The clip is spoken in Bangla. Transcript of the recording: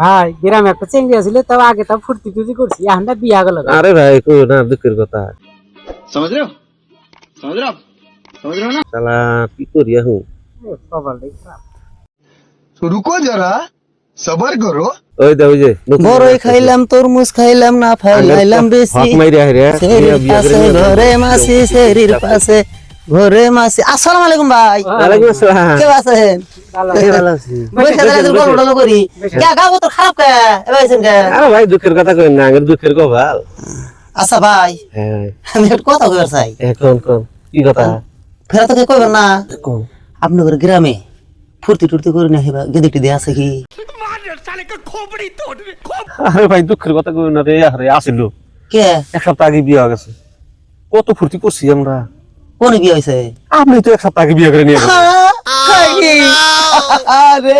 ভাই গ্রামে একটা চেঙ্গি আছিল তাও আগে তাও ফুর্তি টুর্তি করছি এখন না বিয়া গেল আরে ভাই কই না দুঃখের কথা समझ रहे हो समझ रहे हो आप समझ रहे हो ना শালা কি করি এখন সবার দেখলাম तो रुको जरा सबर करो ওই দে ওই যে বড়ই খাইলাম তরমুজ খাইলাম না ফাইলাইলাম বেশি হক মাইরা রে সেরির পাশে ঘরে মাসি সেরির পাশে ঘরে মাসি। আসসালামু আলাইকুম ভাই। ওয়ালাইকুম আসসালাম কে আছেন? ভালো আছি বসে থাকলে তো গল্প টল্প করি। কে গাও তো খারাপ কে এবাইছেন কে? আরে ভাই দুঃখের কথা কই না আগের দুঃখের কপাল আচ্ছা ভাই হ্যাঁ আমি একটা কথা কইবার চাই। এখন কোন কি কথা ফেরা তো কইবেন না কোন আপনাদের গ্রামে ফুর্তি টুর্তি করে না হেবা গেদিটি দিয়ে আছে কি? আরে ভাই দুঃখের কথা কই না রে আরে আসিল কে এক সপ্তাহ আগে বিয়ে হয়ে গেছে কত ফুর্তি করছি আমরা কোন বিয়ে হইছে? আপনি তো এক সপ্তাহ আগে বিয়ে করে নিয়ে গেছেন আরে